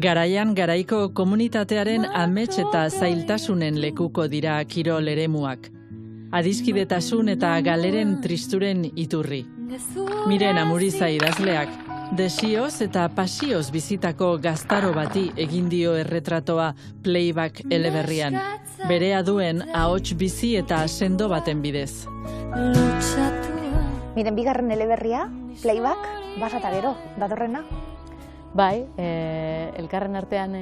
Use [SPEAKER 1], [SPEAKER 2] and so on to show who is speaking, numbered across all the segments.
[SPEAKER 1] Garaian garaiko komunitatearen amets eta zailtasunen lekuko dira kirol eremuak. Adiskidetasun eta galeren tristuren iturri. Miren Amuriza idazleak, desioz eta pasioz bizitako gaztaro bati egin dio erretratoa Playback eleberrian. Berea duen ahots bizi eta sendo baten bidez.
[SPEAKER 2] Miren, bigarren eleberria, Playback, basata gero, datorrena?
[SPEAKER 3] Bai, elkarren artean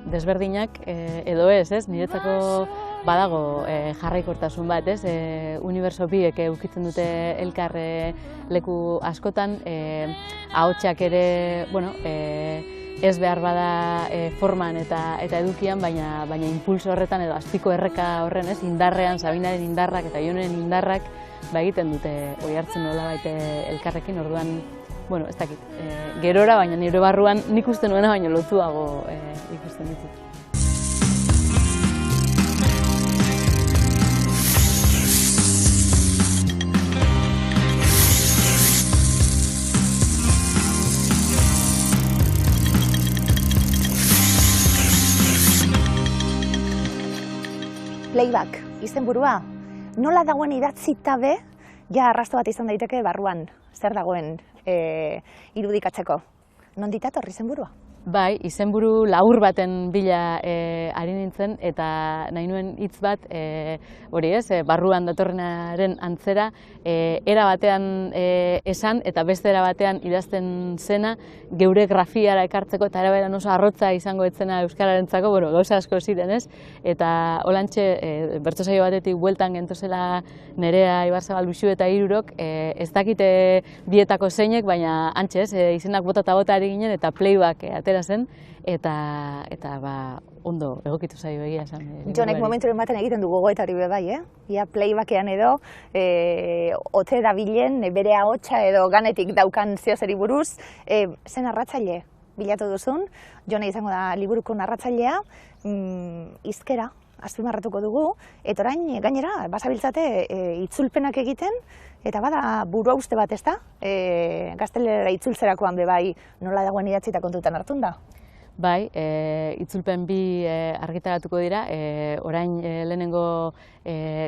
[SPEAKER 3] desberdinak edo ez, niretzako badago jarraikortasun bat, uniberso biek ukitzen dute elkar leku askotan, ahotsak ere, ez behar bada forman eta edukian, baina impulso horretan edo azpiko erreka horren, indarrean, Sabinaren indarrak eta Jonen indarrak egiten dute oihartzen nola baite elkarrekin, orduan, ez dakit, gerora, baina nire barruan nik uste nuena baino lotuago ikusten ditut.
[SPEAKER 2] Playback, izenburua, nola dagoen idatzita be, ja arrasto bat izan daiteke barruan, zer dagoen irudikatzeko. Nondik dator izenburua?
[SPEAKER 3] Bai, izenburu labur baten bila ari nintzen eta nahi nuen hitz bat, barruan datorrenaren antzera, era batean esan eta beste era batean idazten zena, geure grafiara ekartzeko eta eraberan oso arrotza izango etzena euskararentzako, gauza asko ziren, eta holantxe bertso saio batetik bueltan gentozela Nerea Ibarzabal Luxu eta Hirurok, ez dakite bietako zeinek, baina antxe, izenak bota eta bota ari ginen eta Playback atera zen, eta ondo egokitu zaio egia esan.
[SPEAKER 2] Jonek momenturen baten egiten du gogoetari be bai, Ia Playbackean edo ote dabilen bere ahotsa edo ganetik daukan zeozeri buruz, zen narratzaile bilatu duzun, Jone izango da liburuko narratzailea, hizkera azpimarratuko dugu, eta orain gainera basabiltzate itzulpenak egiten, eta bada burua uste bat, ezta? Gaztelera itzultzerakoan be bai nola dagoen idatzita kontutan hartun da?
[SPEAKER 3] Bai, itzulpen bi argitaratuko dira, orain lehenengo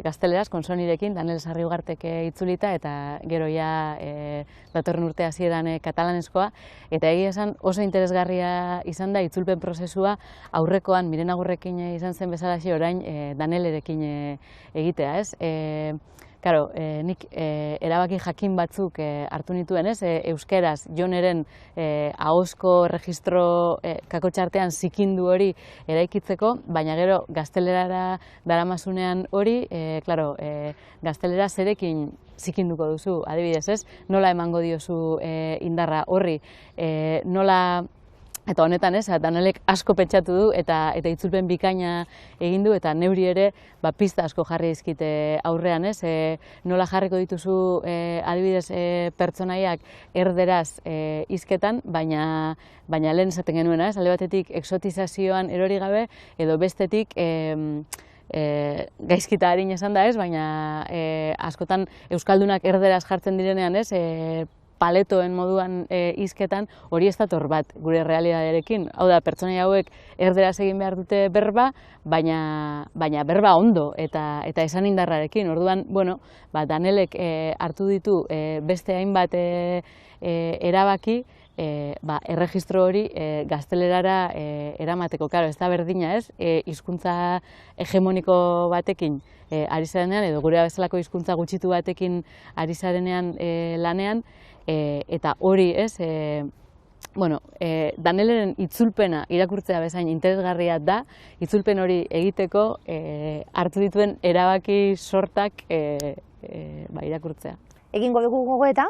[SPEAKER 3] gazteleraz, konsonirekin, Daniel Sarriugartek itzulita, eta gero ja datorren urte hasieran katalanezkoa, eta egia esan oso interesgarria izan da itzulpen prozesua aurrekoan Miren Agurrekin izan zen bezalaxe orain Danielerekin egitea, ez? Karo, nik erabaki jakin batzuk hartu nituen, euskeraz Joneren ahozko registro kakotxartean zikindu hori eraikitzeko, baina gero gaztelerara daramasunean hori, gaztelera zerekin zikinduko duzu, adibidez, ez? Nola emango diozu indarra horri, nola... Eta honetan, Danielek asko pentsatu du eta itzulpen bikaina egin du eta neuri ere pista asko jarri dizkite aurrean, nola jarriko dituzu adibidez pertsonaiak erderaz hizketan, baina lehen esaten genuena, alde batetik exotizazioan erori gabe edo bestetik gaizkita harin esan da, baina askotan euskaldunak erderaz jartzen direnean, paletoen moduan hizketan hori ez dator bat gure realitatearekin. Hau da, pertsonai hauek erderaz egin behar dute berba, baina berba ondo eta esan indarrarekin. Orduan, Danielek hartu ditu beste hainbat erabaki, erregistro hori gaztelerara eramateko. Karo, ez da berdina, hizkuntza hegemoniko batekin ari zarenean, edo gure bezalako hizkuntza gutxitu batekin ari zarenean lanean, eta hori, Danieleren itzulpena irakurtzea bezain interesgarria da, itzulpen hori egiteko hartu dituen erabaki sortak irakurtzea.
[SPEAKER 2] Egingo dugu gogoeta,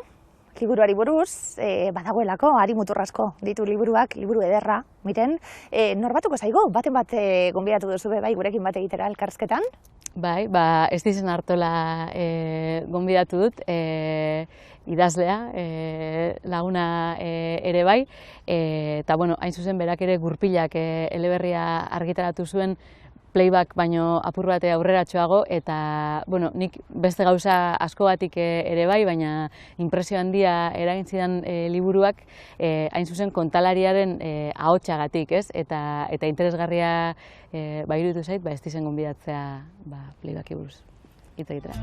[SPEAKER 2] liburuari buruz, badagoelako, Ari Muturrasko ditu liburuak, liburu ederra, Miren. Norbatuko zaigo, baten bat gonbidatu duzu bai gurekin bat egitera elkarrizketan?
[SPEAKER 3] Bai, ez dizen hartola gonbidatu dut, idazlea, laguna ere bai, eta hain zuzen berak ere Gurpilak eleberria argitaratu zuen playback baino apur bate aurreratxoago, eta bueno, nik beste gauza asko batik ere bai, baina inpresio handia eragin zidan liburuak hain zuzen kontalariaren ahotsagatik, ez? Eta interesgarria iruditu zait, ez dizen gonbidatzea playbacki buruz hitz egitera.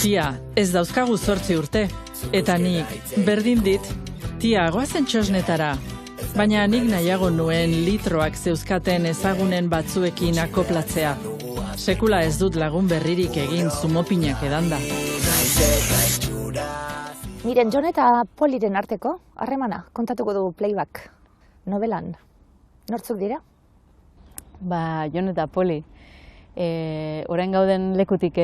[SPEAKER 1] Tia, ez dauzkagu 8 urte, eta nik berdin dit, tia, goazen txosnetara, baina nik nahiago nuen litroak zeuzkaten ezagunen batzuekin akoplatzea. Sekula ez dut lagun berririk egin zumopinak edanda.
[SPEAKER 2] Miren, Jon eta Poliren arteko harremana kontatuko du playback novelan. Nortzuk dira?
[SPEAKER 3] Jon eta Poli. Orain gauden lekutik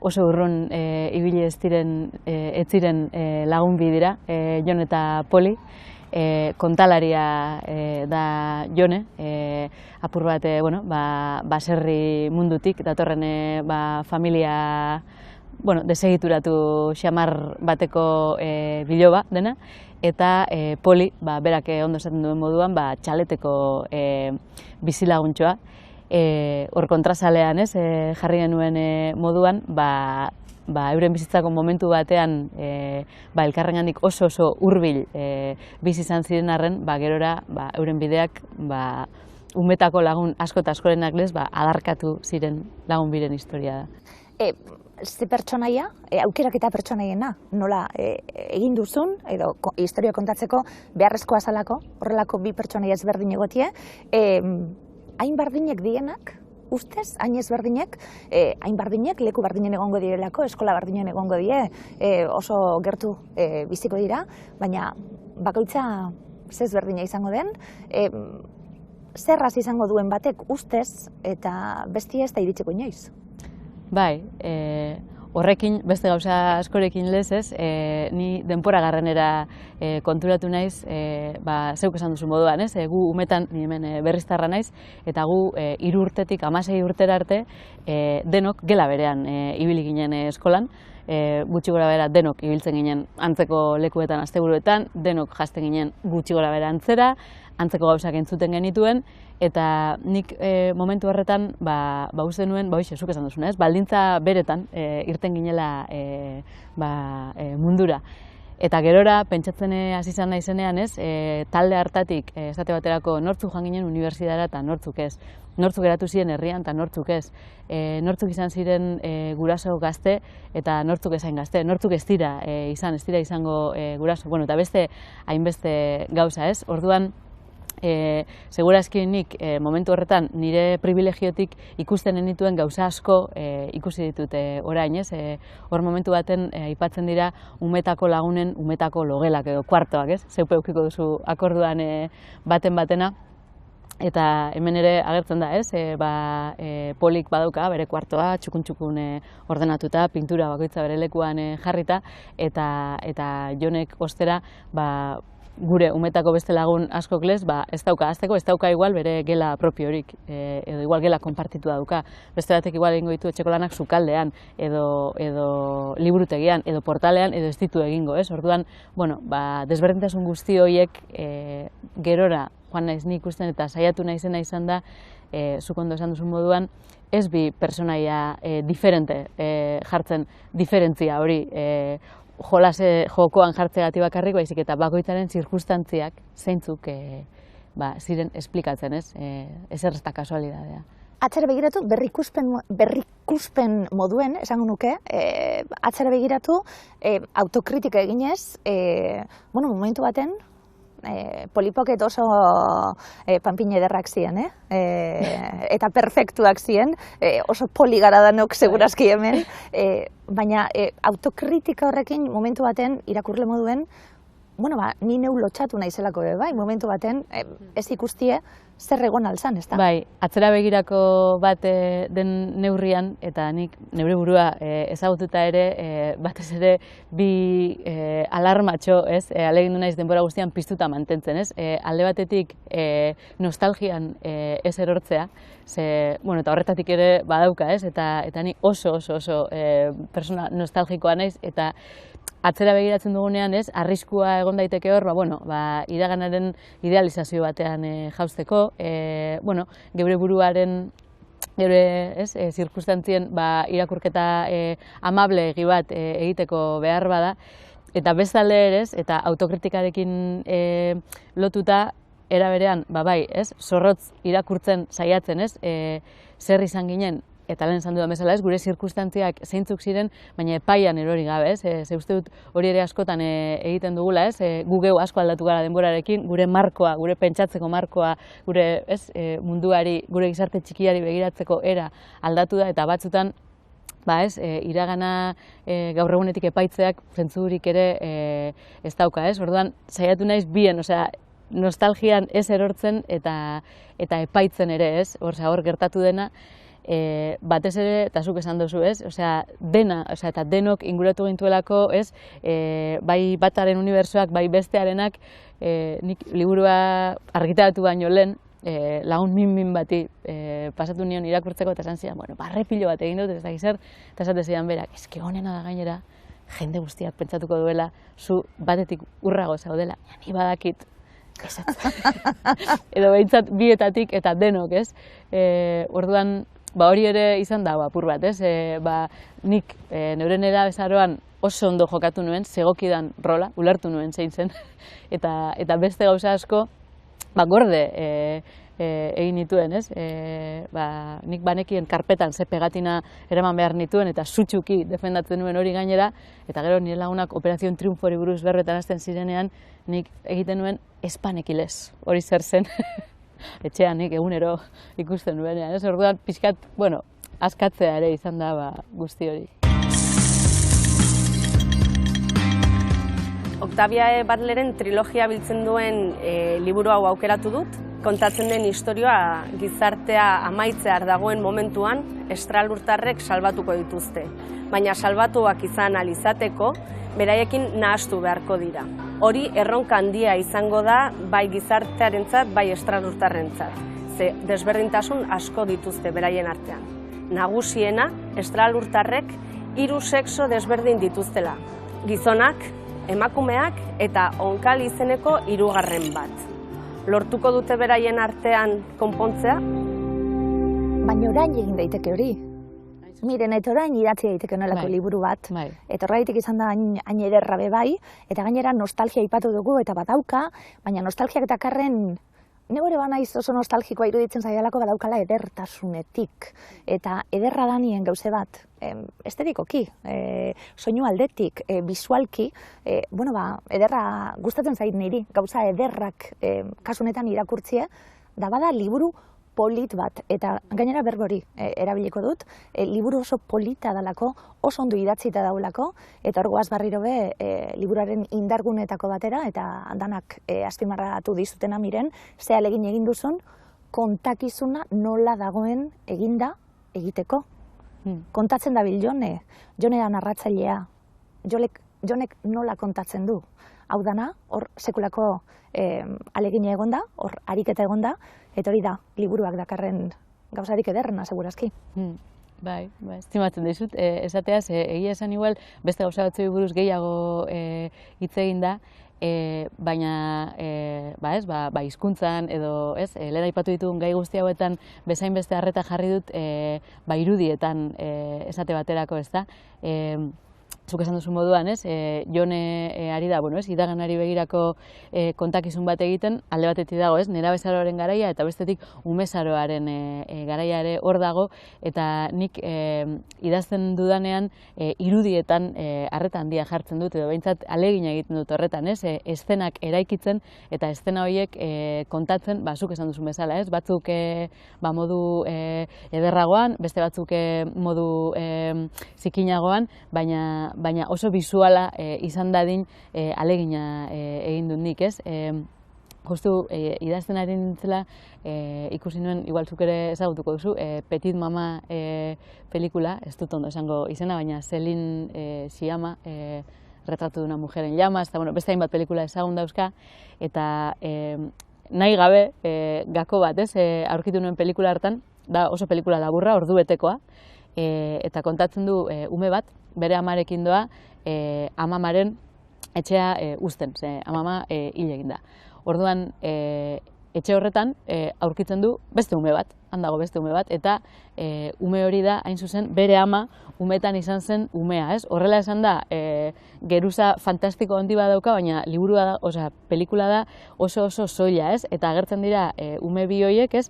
[SPEAKER 3] oso urrun ibili ez ziren lagun bi dira, Jon eta Poli. Kontalaria da Jone, apur bat baserri mundutik, datorren familia desegituratu xamar bateko biloba dena, eta Poli, berak ondo esaten duen moduan, txaleteko bizilaguntxoa. Hor kontrazalean, jarri genuen moduan, euren bizitzako momentu batean elkarrengandik oso hurbil bizi izan ziren arren, gerora euren bideak umetako lagun asko eta askorenak lez adarkatu ziren lagun biren historia da.
[SPEAKER 2] Ze pertsonaia, aukeraketa pertsonaiena, nola egin duzun, edo historia kontatzeko beharrezkoa zalako, horrelako bi pertsonaia ezberdin egotie, hain bardinek dienak, ustez, hain ezberdinek, hain bardinek leku bardinen egongo direlako, eskola bardinen egongo die, oso gertu biziko dira, baina bakoitza ezberdina izango den, zerraz izango duen batek ustez, eta bestia ez da iritsiko inoiz.
[SPEAKER 3] Bai, horrekin, beste gauza askorekin lezez, ni denpora garranera konturatu naiz, zeuk esan duzu moduan, gu umetan, ni hemen berriztarra naiz, eta gu 3 urtetik 16 urtera arte denok gela berean ibili ginen eskolan, gutxi gora bera denok ibiltzen ginen antzeko lekuetan, asteburuetan, denok jasten ginen gutxi gora bera antzera, antzeko gauzak entzuten genituen, eta nik momentu horretan uste nuen, zuk esan duzuna, baldintza beretan irten ginela mundura. Eta gerora, pentsatzen hasi izan naizenean, talde hartatik, esate baterako, nortzuk joan ginen unibertsitatera eta nortzuk ez. Nortzuk geratu ziren herrian eta nortzuk ez. Nortzuk izan ziren guraso gazte eta nortzuk ezain gazte. Nortzuk ez dira izango guraso. Bueno, eta beste hainbeste gauza, ez? Orduan, segurazki nik momentu horretan nire privilegiotik ikusten genituen gauza asko ikusi ditut orain, ez? Hor momentu baten aipatzen dira umetako lagunen umetako logelak edo kuartoak, ez? Zeupe eukiko duzu akorduan batena. Eta hemen ere agertzen da, ez? Polik badauka bere kuartoa, txukun ordenatuta, pintura bakoitza bere lekuan jarrita, eta Jonek ostera, gure umetako beste lagun askok lez, ez dauka azteko, ez dauka igual bere gela propiorik, edo igual gela konpartitua dauka. Beste batek igual egingo ditu etxeko lanak sukaldean, edo liburutegian, edo portalean, edo ez ditu egingo, ez? Orduan, desberdintasun guzti horiek gerora joan naiz nik ikusten eta saiatu naizena izan da, zuk ondo esan duzun moduan, ez bi personaia diferente jartzen diferentzia hori, jokoan jartzeagatik bakarrik, baizik eta bakoitzaren zirkunstantziak zeintzuk ziren esplikatzen, ez? Ezer ez da kasualidadea.
[SPEAKER 2] Atzera begiratu, berrikuspen moduen, esango nuke, atzera begiratu, autokritika eginez, momentu baten, Polipoket oso panpine ederrak ziren, eta perfektuak ziren, oso poli gara danok segurazki hemen, baina autokritika horrekin momentu baten irakurle moduen, ni neu lotxatu naizelako bai, momentu baten ez ikustie zer egon alzan, ez da?
[SPEAKER 3] Bai, atzera begirako bat den neurrian, eta nik neure burua ezagututa ere, batez ere bi alarmatxo, alegindu naiz denbora guztian piztuta mantentzen, ez? Alde batetik nostalgian ez erortzea, eta horretatik ere badauka, ez? Eta ni oso persona nostalgikoa naiz, eta atzera begiratzen dugunean, arriskua egon daiteke hor, iraganaren idealizazio batean jauzteko, bueno, geure buruaren geure zirkustantzien irakurketa amablegi bat egiteko behar bada, eta bestalde ere, eta autokritikarekin lotuta, era berean, bai, zorrotz irakurtzen saiatzen, zer izan ginen, eta lehen esan dudan bezala, gure zirkustantziak zeintzuk ziren, baina epaian erori gabe, ze uste dut hori ere askotan egiten dugula, gu geu asko aldatu gara denborarekin, gure markoa, gure pentsatzeko markoa, gure munduari, gure gizarte txikiari begiratzeko era aldatu da, eta batzutan, iragana gaur egunetik epaitzeak zentzurik ere ez dauka, orduan saiatu naiz bien, nostalgian ez erortzen eta epaitzen ere, hor gertatu dena, batez ere, eta zuk esan duzu, dena, eta denok inguratu gintuelako, bai bataren unibertsoak, bai bestearenak, nik liburua argitaratu baino lehen, lagun min bati pasatu nion irakurtzeko, eta esan zidan, barrepilo bat egin dut, ez da gizar, eta esate zidan berak, eske honena da gainera, jende guztiak pentsatuko duela, zu batetik urrago zaudela, ni badakit, edo behintzat bietatik eta denok, orduan, hori ere izan da apur bat, nik neuren erabezaroan oso ondo jokatu nuen, segokidan rola, ulertu nuen zein zen, eta beste gauza asko, gorde egin nituen, nik banekien karpetan ze pegatina eraman behar nituen eta sutsuki defendatzen nuen hori gainera, eta gero nire lagunak Operazion Triunfori buruz berbetan hasten zirenean, nik egiten nuen espanekilez, hori zer zen, etxean nik egunero ikusten nuenean, orduan pixkat, askatzea ere izan da guzti hori.
[SPEAKER 4] Octavia Butleren trilogia biltzen duen liburu hau aukeratu dut. Kontatzen den istorioa gizartea amaitzear dagoen momentuan estralurtarrek salbatuko dituzte. Baina salbatuak izan ahal izateko, beraiekin nahastu beharko dira. Hori erronka handia izango da bai gizartearentzat, bai estralurtarrentzat. Ze desberdintasun asko dituzte beraien artean. Nagusiena, estralurtarrek 3 sexo desberdin dituztela. Gizonak, emakumeak eta onkal izeneko 3. bat. Lortuko dute beraien artean konpontzea?
[SPEAKER 2] Baina orain egin daiteke hori. Miren, eta orain idatzi daiteke nolako liburu bat. Eta horregatik izan da hain ederra be bai, eta gainera nostalgia aipatu dugu eta badauka, baina nostalgiak dakarren Negore banaiz oso nostalgikoa iruditzen zaidalako badaukala edertasunetik. Eta ederra da nien gauze bat, estetikoki, soinu aldetik, bisualki, ederra gustatzen zait niri, gauza ederrak kasunetan irakurtzie, da bada liburu polit bat, eta gainera berbori erabiliko dut, liburu oso polita dalako, oso ondo idatzita daulako, eta hor goaz barriro be liburuaren indargunetako batera, eta danak azpimarratu dizutena miren, ze ahalegin egin duzun, kontakizuna nola dagoen eginda egiteko. Kontatzen dabil Jone da narratzailea, Jonek nola kontatzen du. Hau dana, hor sekulako ahalegina egonda, hor ariketa egonda, eta hori da, liburuak dakarren gauzarik ederrena, segurazki.
[SPEAKER 3] Bai, estimatzen dizut, esateaz, egia esan igual, beste gauza batzui buruz gehiago hitz egin da, baina hizkuntzan edo lehen aipatu ditugun gai guzti hauetan bezain beste harreta jarri dut irudietan esate baterako, ez da. Zuk esan duzu moduan, Jone ari da, iraganari begirako kontakizun bat egiten, alde batetik dago, nerabezaroaren garaia eta bestetik umezaroaren garaia ere hor dago, eta nik idazten dudanean irudietan harreta handia jartzen dut, edo behintzat ahalegina egiten dut horretan, eszenak eraikitzen eta eszena horiek kontatzen, zuk esan duzun bezala, batzuk modu ederragoan, beste batzuk modu zikinagoan, baina oso bisuala izan dadin ahalegina egin dut nik, justu idazten ari nintzela ikusi nuen, igual zuk ere ezagutuko duzu, Petit Mama pelikula, ez dut ondo esango izena, baina Celine Sciamma, Retrato de una mujer en llamas, eta beste hainbat pelikula ezagun dauzka, eta nahi gabe gako bat, aurkitu nuen pelikula hartan, da oso pelikula laburra, ordubetekoa, eta kontatzen du ume bat, bere amarekin doa, amamaren etxea uzten, ze amama hil egin da. Orduan, etxe horretan aurkitzen du beste ume bat, handago beste ume bat, eta ume hori da, hain zuzen, bere ama umetan izan zen umea, ez? Horrela esan da, geruza fantastiko handi bat dauka, baina liburua da, osea, pelikula da oso soila, ez? Eta agertzen dira ume bi horiek, ez?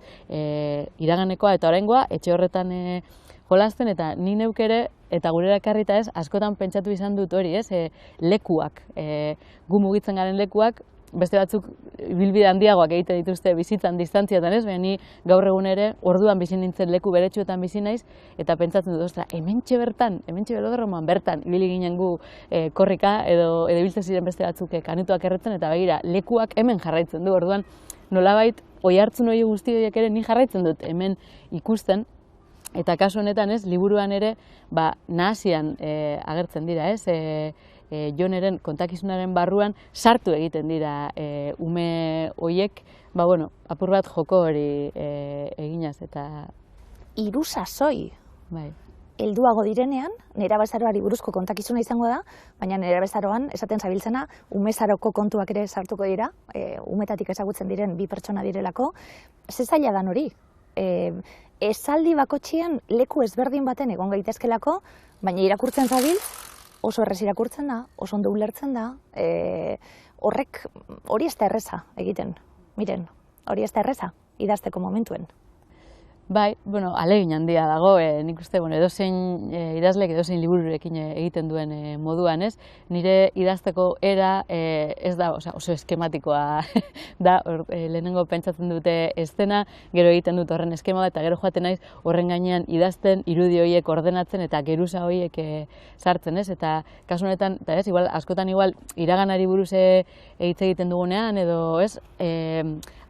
[SPEAKER 3] Iraganekoa eta oraingoa etxe horretan jolasten, eta ni neuk ere, eta gurera ekarrita ez, askotan pentsatu izan dut hori, ez? Lekuak, gu mugitzen garen lekuak, beste batzuk ibilbide handiagoak egiten dituzte bizitzan distantziatan, ez? Baina ni gaur egun ere orduan bizi nintzen leku beretsuetan bizi naiz, eta pentsatzen dut, ostra, hementxe bertan, hementxe belodromoan bertan ibili ginen gu korrika edo ibiltzen ziren beste batzuk kanutuak erretzen, eta begira, lekuak hemen jarraitzen du. Orduan nolabait oihartzun hori guzti horiek ere ni jarraitzen dut hemen ikusten. Eta kasu honetan, ez, liburuan ere, nahasian agertzen dira, ez? Joneren kontakizunaren barruan sartu egiten dira ume horiek, apur bat joko hori eginaz eta...
[SPEAKER 2] Hiru sasoi.
[SPEAKER 3] Bai.
[SPEAKER 2] Helduago direnean, nerabezaroari buruzko kontakizuna izango da, baina nerabezaroan esaten zabiltzena, umezaroko kontuak ere sartuko dira, umetatik ezagutzen diren bi pertsona direlako. Ze zaila dan hori? Esaldi bakotxian leku ezberdin baten egon gaitezkelako, baina irakurtzen zabil, oso errez irakurtzen da, oso ondo ulertzen da, hori ez da erreza egiten, miren, hori ez da erreza idazteko momentuen.
[SPEAKER 3] Bai, ahalegin handia dago, nik uste, edozein idazlek edozein libururekin egiten duen moduan, ez? Nire idazteko era ez da oso eskematikoa da, lehenengo pentsatzen dute eszena, gero egiten dut horren eskema bat, eta gero joaten naiz horren gainean idazten, irudi horiek ordenatzen eta geruza horiek sartzen, ez? Eta kasu honetan, igual, askotan igual iraganari buruz hitz egiten dugunean, edo ez,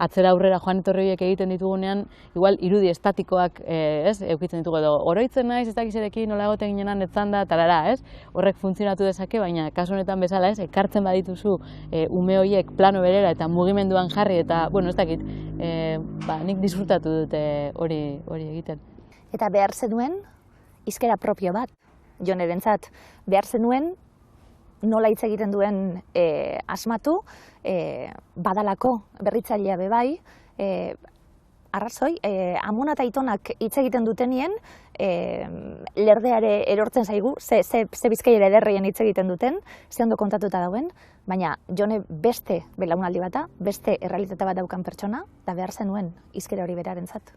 [SPEAKER 3] atzera aurrera joan etorri horiek egiten ditugunean, igual irudi estatikoak eukitzen ditugu edo oroitzen naiz, ez dakizerekin nola egoten ginenan etzan da, tarara, ez? Horrek funtzionatu dezake, baina kasu honetan bezala, ez? Ekartzen badituzu ume horiek plano berera eta mugimenduan jarri eta, ez dakit, nik disfrutatu dute hori egiten.
[SPEAKER 2] Eta behar zenuen hizkera propio bat, Jonerentzat, behar zenuen nola hitz egiten duen asmatu, badalako berritzailea bebai, arrazoi, amona eta aitonak hitz egiten dutenien, lerdeare erortzen zaigu, ze bizkaiera ederreien hitz egiten duten, ze ondo kontatuta dauen, baina Jone beste belaunaldi bata, beste errealitate bat daukan pertsona, da behar zenuen hizkera hori berarentzat.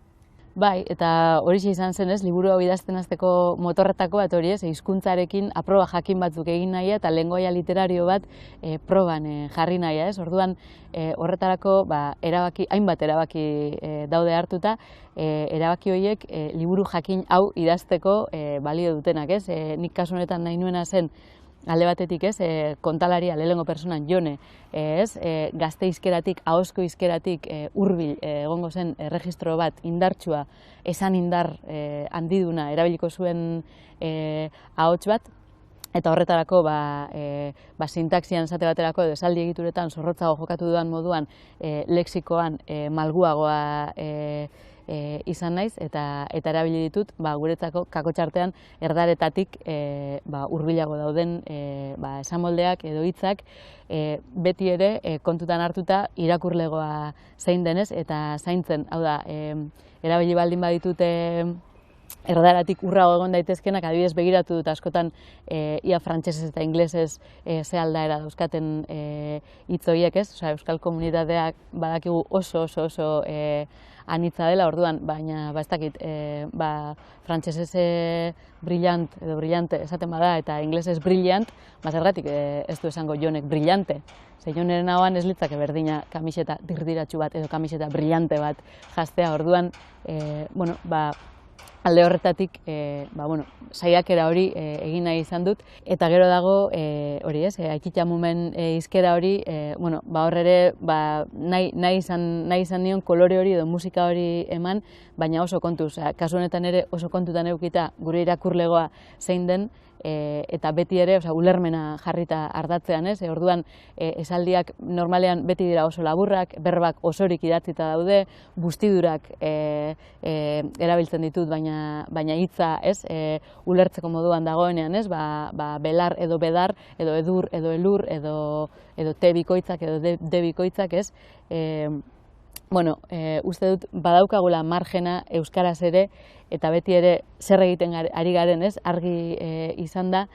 [SPEAKER 3] Bai, eta horixe izan zen, ez, liburu hau idazten hasteko motorretako bat hori, ez, hizkuntzarekin aproba jakin batzuk egin nahia eta lengoaia literario bat proban jarri nahia, ez. Orduan horretarako hainbat erabaki daude hartuta, erabaki horiek liburu jakin hau idazteko balio dutenak, ez. Nik kasu honetan nahi nuena zen alde batetik, ez, kontalaria lehenengo personan Jone, ez, gazte hizkeratik, ahozko hizkeratik hurbil egongo zen erregistro bat indartsua, esan indar handiduna erabiliko zuen ahots bat, eta horretarako sintaxian esate baterako edo esaldi egituretan zorrotzago jokatu dudan moduan lexikoan malguagoa izan naiz eta erabili ditut guretzako kakotxartean erdaretatik hurbilago dauden esamoldeak edo hitzak beti ere kontutan hartuta irakurlegoa zein denez eta zaintzen, hau da, erabili baldin baditute erdaratik urrago egon daitezkenak, adibidez begiratu dut askotan ia frantsesez eta inglesez ze aldaera dauzkaten hitz horiek, ez? Osea, euskal komunitateak badakigu oso anitza dela, orduan, baina ez dakit, frantsesez brillant edo brillante esaten bada eta inglesez brillant, zergatik ez du esango Jonek brillante. Ze Joneren ahoan ez litzake berdina kamiseta dirdiratsu bat edo kamiseta brillante bat jastea, orduan, alde horretatik, saiakera hori egin nahi izan dut, eta gero dago, hori ez, Aikitxamumen hizkera hori, hor ere, nahi izan nion kolore hori edo musika hori eman, baina oso kontuz, kasu honetan ere oso kontutan eukita gure irakurlegoa zein den, eta beti ere, ulermena jarrita ardatzean, ez? Orduan, esaldiak normalean beti dira oso laburrak, berbak osorik idatzita daude, bustidurak erabiltzen ditut, baina hitza, ez? Ulertzeko moduan dagoenean, ez? Belar edo bedar, edo edur, edo elur, edo te bikoitzak, edo de bikoitzak, ez? uste dut badaukagula margena euskaraz ere, eta beti ere zer egiten ari garen, ez? Argi izan da,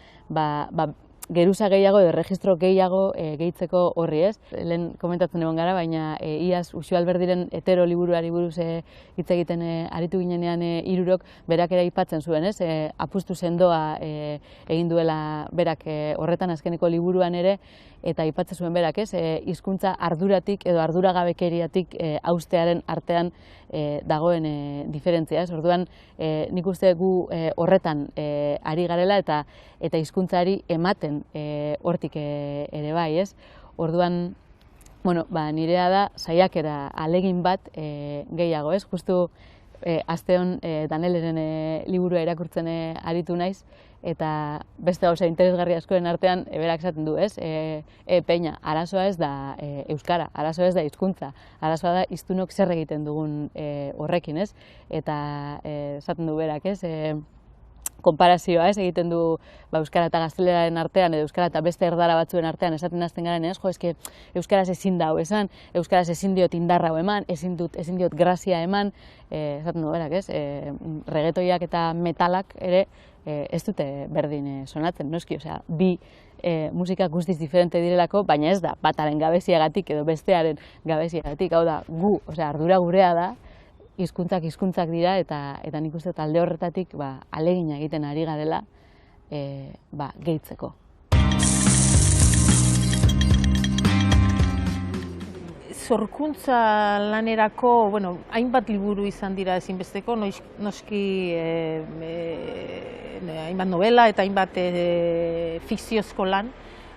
[SPEAKER 3] geruza gehiago edo registro gehiago gehitzeko horri, ez? Lehen komentatzen egon gara, baina iaz Uxue Alberdiren hetero liburuari buruz hitz egiten aritu ginenean hirurok berak ere aipatzen zuen, ez? Apustu sendoa egin duela berak horretan azkeneko liburuan ere, eta aipatzen zuen berak, ez? Hizkuntza arduratik edo arduragabekeriatik haustearen artean dagoen diferentzia, ez? Orduan, nik uste gu horretan ari garela eta hizkuntzari ematen hortik ere bai, ez? Orduan, nirea da saiakera alegin bat gehiago, ez? Justu asteon Daneleren liburua irakurtzen aritu naiz, eta beste gauza interesgarri askoren artean berak esaten du, ez? Peña, arazoa ez da euskara, arazoa ez da hizkuntza, arazoa da hiztunok zer egiten dugun horrekin, ez? Eta esaten du berak, ez? Konparazioa, ez, egiten du euskara eta gazteleraren artean edo euskara eta beste erdara batzuen artean esaten hasten garen, ez? Eske euskaraz ezin da hau esan, euskaraz ezin diot indarra hau eman, ezin diot grazia eman, esaten du berak, ez? Reggaetoiak eta metalak ere ez dute berdin sonatzen, noski, osea, bi musika guztiz diferente direlako, baina ez da bataren gabeziagatik edo bestearen gabeziagatik, hau da, ardura gurea da, hizkuntzak dira, eta nik uste talde horretatik ahalegina egiten ari garela gehitzeko.
[SPEAKER 5] Sorkuntza lanerako, hainbat liburu izan dira ezinbesteko, noski hainbat novela eta hainbat fikziozko lan,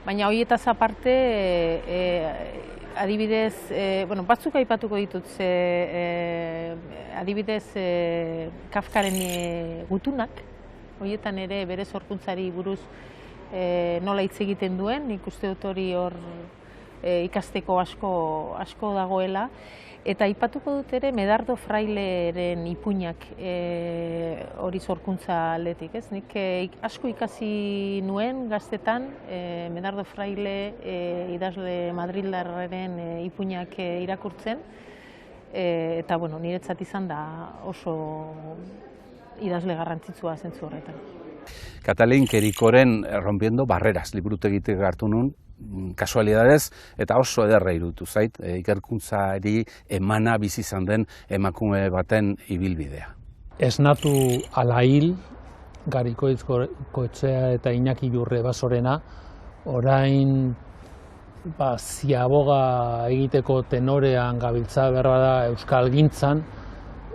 [SPEAKER 5] baina horietaz aparte, adibidez, batzuk aipatuko ditut, adibidez Kafkaren Gutunak, horietan ere bere sorkuntzari buruz nola hitz egiten duen, nik uste dut hori hor ikasteko asko dagoela, eta aipatuko dut ere Medardo Fraileren ipuinak hori sorkuntza aldetik, ez? Nik asko ikasi nuen gaztetan Medardo Fraile idazle madrildarraren ipuinak irakurtzen, eta niretzat izan da oso idazle garrantzitsua zentzu horretan.
[SPEAKER 6] Katalin Kerikoren Rompiendo Barreras liburutegitik hartu nun, kasualidadez, eta oso ederra iruditu zait, ikerkuntzari emana bizi izan den emakume baten ibilbidea.
[SPEAKER 7] Esnatu ala hil, Garikoitz Koetxea eta Iñaki Jurre Basorena, orain ziaboga egiteko tenorean gabiltza berba da euskalgintzan,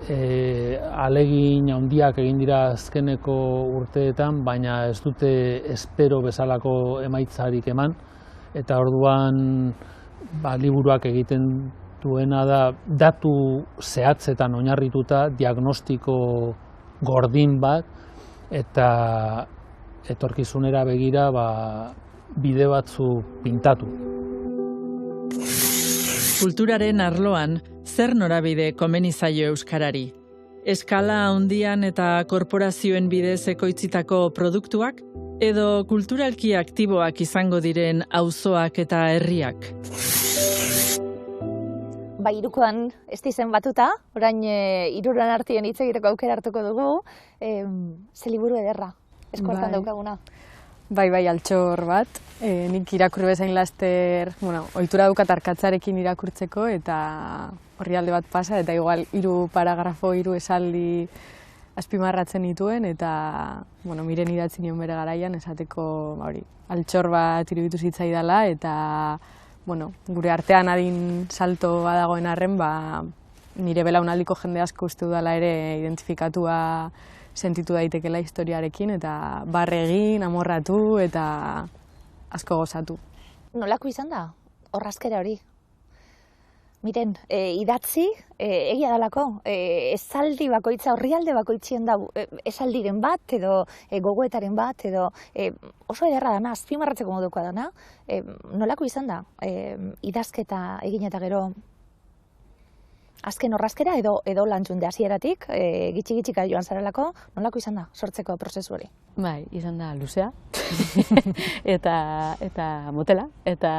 [SPEAKER 7] ahalegin handiak egin dira azkeneko urteetan, baina ez dute espero bezalako emaitzarik eman, eta orduan liburuak egiten duena da datu zehatzetan oinarrituta diagnostiko gordin bat, eta etorkizunera begira bide batzu pintatu.
[SPEAKER 1] Kulturaren arloan, zer norabide komeni zaio euskarari? Eskala handian eta korporazioen bidez ekoitzitako produktuak? Edo kulturalki aktiboak izango diren auzoak eta herriak?
[SPEAKER 2] Hirukoan ez dizen batuta, orain hiruran artien hitz egiteko aukera hartuko dugu, ze liburu ederra, eskuartan daukaguna.
[SPEAKER 8] Bai, altxor bat, nik irakurri bezain laster, ohitura daukat arkatzarekin irakurtzeko, eta orrialde bat pasa, eta igual 3 paragrafo, 3 esaldi azpimarratzen dituen, eta miren idatzi nion bere garaian, esateko altxor bat iruditu zitzaidala, eta gure artean adin salto badagoen arren, nire belaunaldiko jende asko uste dudala ere identifikatua sentitu daitekela historiarekin, eta barre egin, amorratu, eta asko gozatu.
[SPEAKER 2] Nolako izan da, orrazkera hori? Miren, idatzi, egia dalako, esaldi bakoitza, orrialde bakoitzien da esaldiren bat, edo gogoetaren bat, edo oso ederra dana, azpimarratzeko modukoa dana, nolako izan da, idazketa egin eta gero azken orrazkera edo lantzunde hasieratik, gitxi-gitxika joan zarelako, nolako izan da sortzeko prozesu hori?
[SPEAKER 3] Bai, izan da luzea eta motela, eta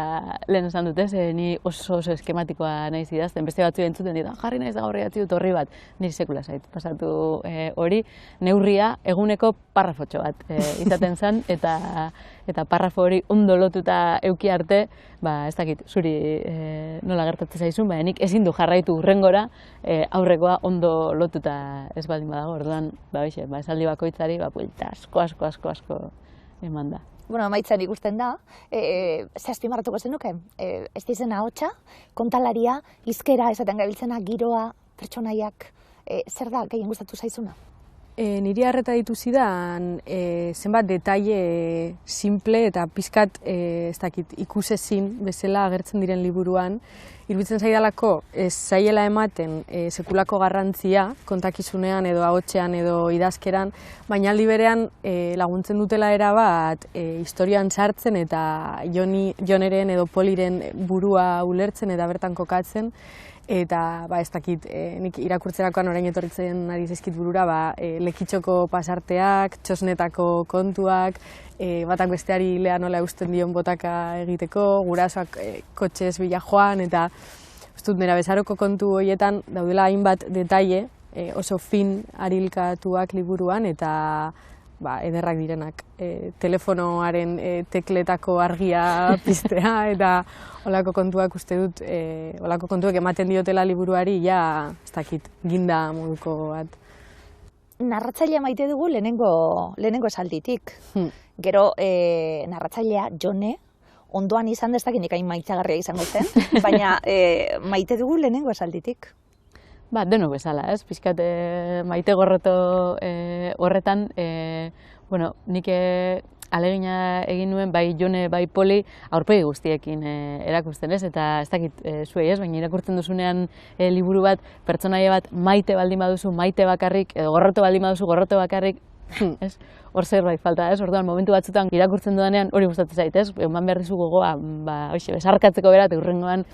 [SPEAKER 3] lehen esan dut ez, ni oso eskematikoa naiz idazten, beste batzu entzuten dira, jarri naiz da gaur idatzi dut horri bat, niri sekula zait, pasatu hori, neurria eguneko parrafotxo bat izaten zen, eta parrafo hori ondo lotuta euki arte, ez dakit, zuri nola gertatzen zaizun, nik ezin du jarraitu hurrengora aurrekoa ondo lotuta ez baldin badago, orduan, esaldi bakoitzari, buelta asko eman da.
[SPEAKER 2] Bueno, maitzen ikusten da, ze azpimarratuko zenuke, ez dizen ahotsa, kontalaria, hizkera esaten gabiltzena, giroa, pertsonaiak, zer da gehien gustatu zaizuna?
[SPEAKER 8] Niri harreta ditu zidan zenbat detaile simple eta pizkat ez dakit ikusezin bezala agertzen diren liburuan. Iruditzen zaidalako ez zaiela ematen sekulako garrantzia kontakizunean edo ahotsean edo idazkeran, baina aldi berean laguntzen dutela erabat historian sartzen eta Joneren edo Poliren burua ulertzen eta bertan kokatzen. Eta ez dakit, nik irakurtzerakoan orain etorritzen ari zaizkit burura, lekitxoko pasarteak, txosnetako kontuak, batak besteari lea nola eusten dion botaka egiteko, gurasoak kotxez bila joan, eta ustut nera bezaroko kontu horietan daudela hainbat detaile oso fin arilkatuak liburuan, eta ederrak direnak. Telefonoaren tekletako argia piztea, eta holako kontuak uste dut, holako kontuak ematen diotela liburuari, ez dakit, ginda moduko bat.
[SPEAKER 2] Narratzailea maite dugu lehenengo esalditik. Gero, narratzailea, Jone, ondoan izan dezakit hain maitzagarria izango zen, baina maite dugu lehenengo esalditik.
[SPEAKER 3] Denok bezala, ez? Pizkat maite gorroto horretan, nik alegina egin nuen, bai Jone, bai Poli, aurpegi guztiekin erakusten, ez? Eta ez dakit zuei, ez? Baina irakurtzen duzunean liburu bat, pertsonaia bat maite baldin baduzu, maite bakarrik, edo gorroto baldin baduzu, gorroto bakarrik, ez? Hor zerbait falta, ez? Orduan, momentu batzutan irakurtzen dudanean hori gustatzen zait, ez? Eman behar dizu gogoa, besarkatzeko berat, urrengoan,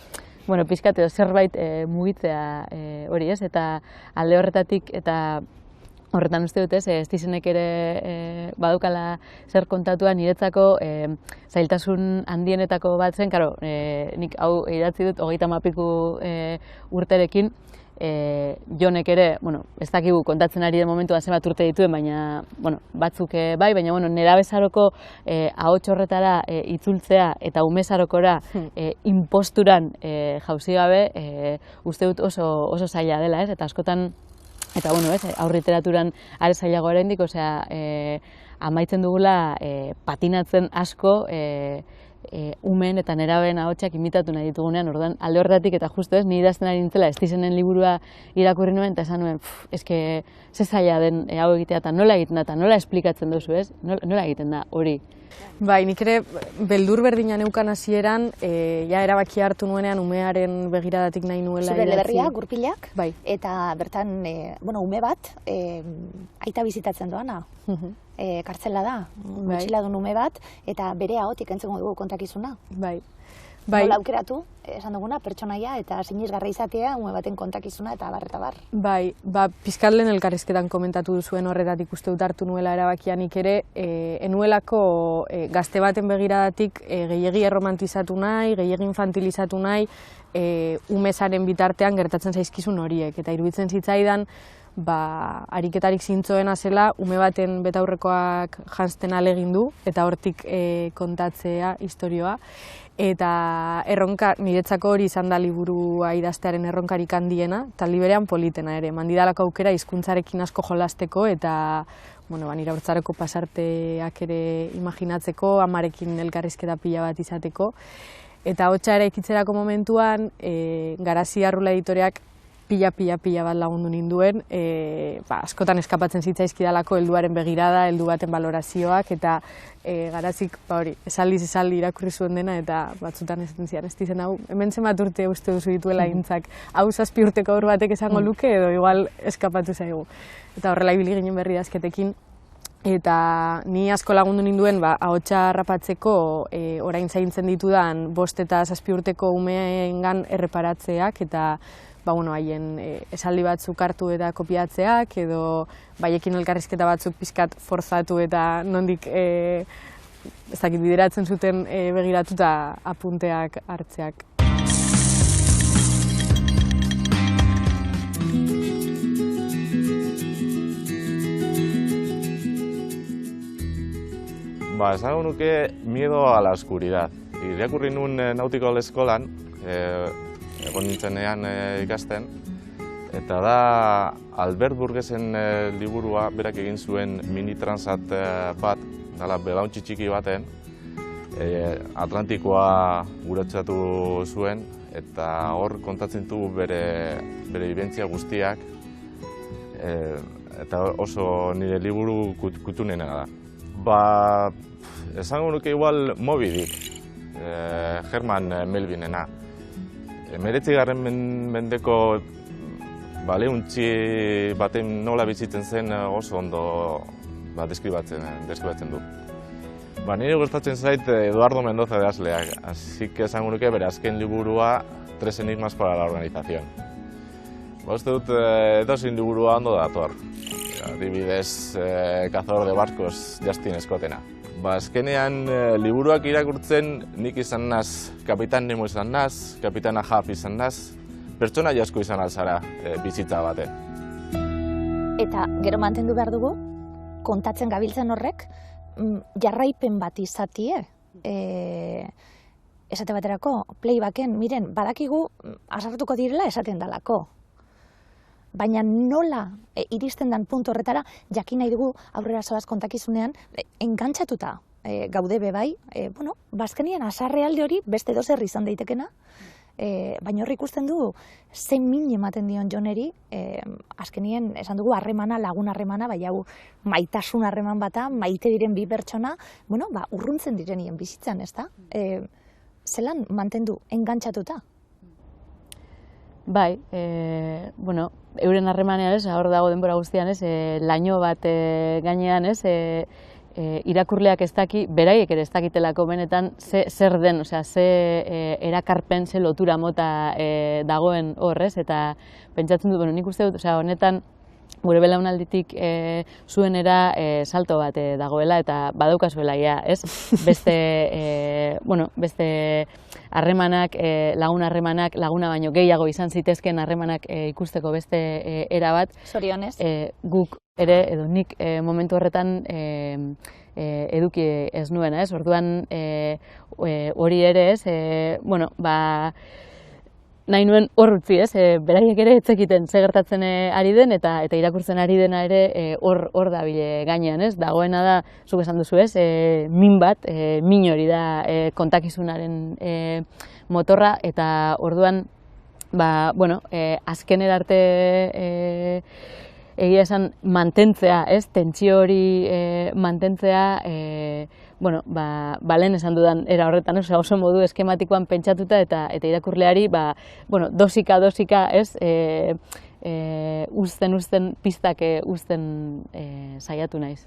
[SPEAKER 3] pizkat edo zerbait mugitzea hori, ez? Eta alde horretatik, eta horretan uste dut, ez dizenek ere badukala zer kontatua niretzako zailtasun handienetako bat zen, karo, nik hau idatzi dut 30 urterekin, Jonek ere, ez dakigu kontatzen ari den momentua zenbat urte dituen, baina, batzuk bai, baina, nerabezaroko ahots horretara itzultzea eta umezarokora inposturan jauzi gabe, uste dut oso zaila dela, ez? Eta askotan, eta, aurre literaturan are zailago oraindik, amaitzen dugula patinatzen asko umen eta nerabeen ahotsak imitatu nahi ditugunean, orduan alde horretatik eta justu ez, ni idazten ari nintzela ez dizenen liburua irakurri nuen, eta esan nuen, eske ze zaila den hau egitea, eta nola egiten da, eta nola esplikatzen duzu, ez? Nola egiten da hori?
[SPEAKER 8] Bai, nik ere beldur berdina neukan hasieran, erabaki hartu nuenean umearen begiradatik nahi nuela
[SPEAKER 2] idatzi. Zure eleberria, Gurpilak,
[SPEAKER 8] bai.
[SPEAKER 2] Eta bertan, ume bat, aita bizitatzen doana. Kartzela da, motxiladun ume bat, eta bere ahotik entzengo dugu kontakizuna.
[SPEAKER 8] Bai.
[SPEAKER 2] Nola aukeratu, esan duguna, pertsonaia eta sinisgarria izatea, ume baten kontakizuna eta bar eta bar.
[SPEAKER 8] Bai, pizkatlen elkarrizketan komentatu duzuen horretatik uste dut hartu nuela erabakianik ere, enuelako gazte baten begiradatik gehiegi erromantizatu nahi, gehiegi infantilizatu nahi, umezaren bitartean gertatzen zaizkizun horiek, eta iruditzen zitzaidan, ariketarik zintzoena zela, ume baten betaurrekoak janzten alegin du, eta hortik kontatzea istorioa. Eta erronka, niretzako hori izan da liburua idaztearen erronkarik handiena, eta liberean politena ere. Mandidalako aukera hizkuntzarekin asko jolasteko, eta nire haurtzareko pasarteak ere imaginatzeko, amarekin elkarrizketa pila bat izateko. Eta hotxa ere ikitzerako momentuan, Garazi Arrula editoreak pila bat lagundu ninduen, askotan eskapatzen zitzaizkidalako helduaren begirada, heldu baten balorazioak, eta Garazik, esaldi irakurri zuen dena, eta batzutan esaten zian, ez dizen hau, hemen zenbat urte uste duzu dituela hintzak, hau 7 urteko haur batek esango luke, edo igual eskapatu zaigu. Eta horrela ibili ginen berri dazketekin, eta ni asko lagundu ninduen ahotsa harrapatzeko orain zaintzen ditudan 5 eta 7 urteko umeengan erreparatzeak, eta haien esaldi batzuk hartu eta kopiatzeak, edo baiekin elkarrizketa batzuk pixkat forzatu eta nondik ez dakit bideratzen zuten begiratuta apunteak hartzeak.
[SPEAKER 9] Esango nuke miedo a la oscuridad. Irakurri nun Nautikol eskolan, egon nintzenean ikasten, eta da Albert Burgesen liburua berak egin zuen mini transat bat, dala belauntzi txiki baten, Atlantikoa guretzatu zuen, eta hor kontatzen du bere bibentzia guztiak, eta oso nire liburu kutunena da. Esango nuke igual Moby Dick, Herman Melvinena. 19. mendeko baleuntzi baten nola bizitzen zen oso ondo deskribatzen du. Nire gustatzen zait Eduardo Mendoza idazleak, así que esango nuke bere azken liburua 3 enigmas para la organización. Uste dut edozein liburua ondo dator. Adibidez, Cazador de barcos Justin Scottena. Azkenean liburuak irakurtzen nik izan naz, Kapitan Nemo izan naz, Kapitan Ahab izan naz, pertsona asko izan alzara bizitza baten.
[SPEAKER 2] Eta gero mantendu behar dugu, kontatzen gabiltzen horrek, jarraipen bat izatie. Esate baterako, playbacken, miren, badakigu asartuko direla esaten dalako. Baina nola iristen den puntu horretara, jakin nahi dugu aurrera zoaz kontakizunean, engantxatuta gaude bebai, bazkenian asarrealde hori beste dozer izan daitekena, baina horri ikusten dugu zein min ematen dion Joneri, azkenien esan dugu harremana, lagun harremana, bai hau maitasun harreman bata, maite diren bi pertsona, urruntzen direnien bizitzan, ezta? Zelan mantendu engantxatuta?
[SPEAKER 3] Bai, euren harremanean, hor dago denbora guztian, laino bat gainean, irakurleak ez daki, beraiek ere ez dakitelako benetan zer den, ze erakarpen, ze lotura mota dagoen horrez, eta pentsatzen du, nik uste dut, honetan, gure belaunalditik zuenera salto bat dagoela eta badaukazuela, ez? Beste harremanak, lagun harremanak, laguna baino gehiago izan zitezken harremanak ikusteko beste era bat.
[SPEAKER 2] Zorionez.
[SPEAKER 3] Guk ere, edo nik momentu horretan eduki ez nuena, ez? Orduan hori ere, ez? Nahi nuen hor utzi, ez? Beraiek ere etzekiten ze gertatzen ari den eta irakurtzen ari dena ere hor dabile gainean, ez? Dagoena da, zuk esan duzu, ez? Min bat, min hori da kontakizunaren motorra eta orduan, azkenera arte egia esan mantentzea, ez? Tentsio hori mantentzea, lehen esan dudan era horretan, oso modu eskematikoan pentsatuta eta irakurleari, dosika, ez? Uzten, pistak uzten saiatu naiz.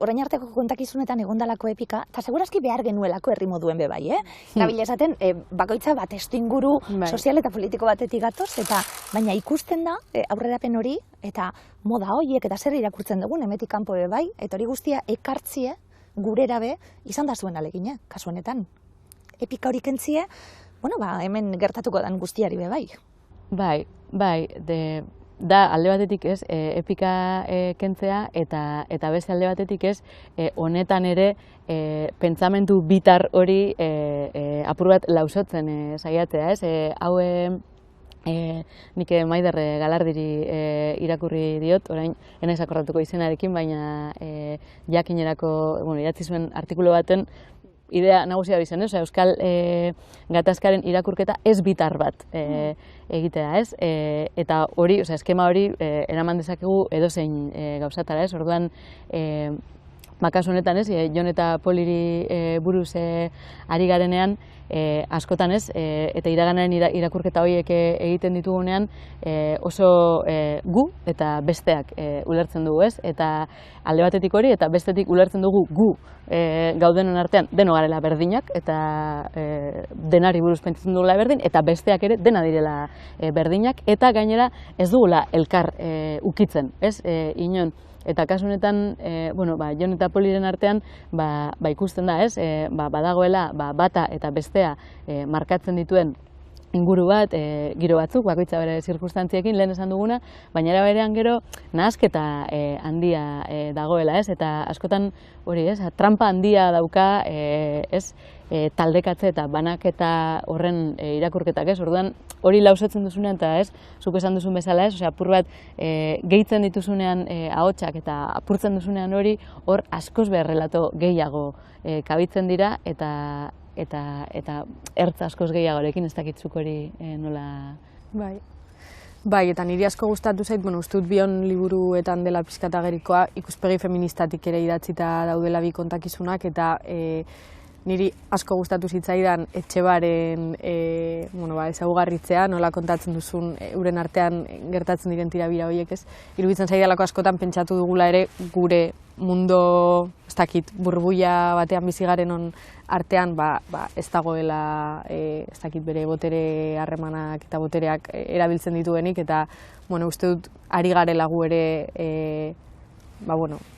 [SPEAKER 2] Orain arteko kontakizunetan egondalako epika, eta segurazki behar genuelako herri moduen bebai, Gabil esaten, bakoitza bat testuinguru sozial eta politiko batetik gatoz, baina ikusten da aurrerapen hori, eta moda horiek eta zer irakurtzen dugun, hemetik kanpo bebai, eta hori guztia ekartzie, gurera be, izan da zuen alegina, kasu honetan. Epika hori kentzie, hemen gertatuko dan guztiari bebai.
[SPEAKER 3] Bai, da alde batetik ez, epika kentzea eta beste alde batetik ez, honetan ere pentsamentu bitar hori apur bat lausotzen saiatzea, ez? Hau nik Maider Galardiri irakurri diot, orain enaiz akordatuko izenarekin, baina jakinerako, idatzi zuen artikulu baten idea nagusia bizen, Euskal gatazkaren irakurketa ez bitar bat egitea, ez? Eta hori, eskema hori eraman dezakegu edozein gauzatara, ez? Orduan, kasu honetan ez, Jon eta Poliri buruz ari garenean, askotan ez, eta iraganaren irakurketa horiek egiten ditugunean oso gu eta besteak ulertzen dugu ez, eta alde batetik hori eta bestetik ulertzen dugu gu gaudenen artean deno garela berdinak eta denari buruz pentsatzen dugula berdin, eta besteak ere dena direla berdinak, eta gainera ez dugula elkar ukitzen, ez, inon. Eta kasu honetan, Jon eta Poliren artean ikusten da, ez, badagoela bata eta bestea markatzen dituen inguru bat, giro batzuk, bakoitza bere zirkunstantziekin, lehen esan duguna, baina era berean gero nahasketa handia dagoela, ez, eta askotan hori, ez, trampa handia dauka, ez, taldekatze eta banaketa horren irakurketak, ez, orduan hori lausotzen duzunean eta ez, zuk esan duzun bezala ez, apur bat gehitzen dituzunean ahotsak eta apurtzen duzunean hori, hor askoz behar relato gehiago kabitzen dira eta ertz askoz gehiagorekin ez dakitzuk hori nola...
[SPEAKER 8] Bai, eta niri asko gustatu zait, uste dut Bion liburuetan dela pixkat agerikoa, ikuspegi feministatik ere idatzita daudela bi kontakizunak, eta niri asko gustatu zitzaidan Etxebaren ezaugarritzea, nola kontatzen duzun euren artean gertatzen diren tirabira horiek ez. Iruditzen zaidalako askotan pentsatu dugula ere gure mundo, ez dakit, burbuila batean bizi garen on artean ez dagoela, ez dakit, bere botere harremanak eta botereak erabiltzen dituenik, eta uste dut ari garela gu ere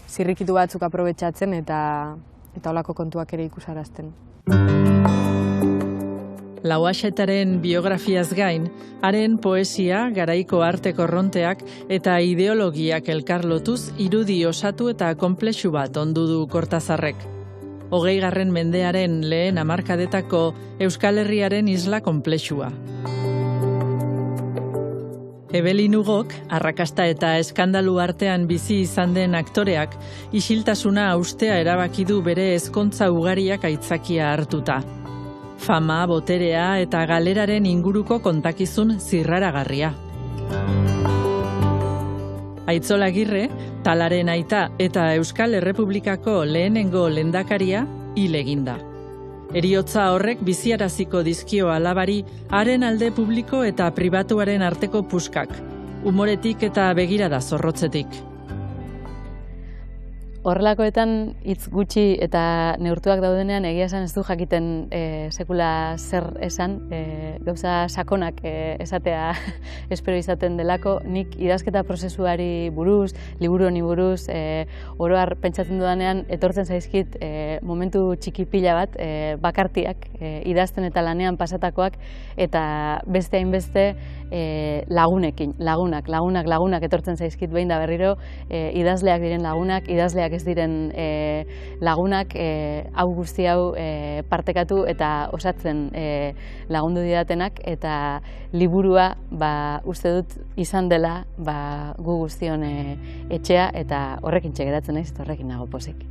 [SPEAKER 8] zirrikitu batzuk aprobetxatzen eta holako kontuak ere ikusarazten.
[SPEAKER 1] Lauaxetaren biografiaz gain, haren poesia, garaiko arte korronteak eta ideologiak elkarlotuz irudi osatu eta konplexu bat ondu du Kortazarrek. 20. mendearen lehen hamarkadetako Euskal Herriaren isla konplexua. Evelyn Hugok, arrakasta eta eskandalu artean bizi izan den aktoreak, isiltasuna haustea erabaki du bere ezkontza ugariak aitzakia hartuta. Fama, boterea eta galeraren inguruko kontakizun zirraragarria. Aitzol Agirre, Talaren aita eta Euskal Errepublikako lehenengo lehendakaria hil eginda. Heriotza horrek biziaraziko dizkio alabari haren alde publiko eta pribatuaren arteko puskak, umoretik eta begirada zorrotzetik.
[SPEAKER 3] Horrelakoetan hitz gutxi eta neurtuak daudenean egia esan ez du jakiten sekula zer esan, gauza sakonak esatea espero izaten delako. Nik idazketa prozesuari buruz, liburu honi buruz, oro har pentsatzen dudanean etortzen zaizkit momentu txiki pila bat, bakartiak, idazten eta lanean pasatakoak, eta beste hainbeste lagunekin, lagunak etortzen zaizkit behin da berriro, idazleak diren lagunak, idazleak ez diren lagunak, hau guzti hau partekatu eta osatzen lagundu didatenak, eta liburua uste dut izan dela gu guztion etxea, eta horrekin txegeratzen naiz, eta horrekin nago pozik.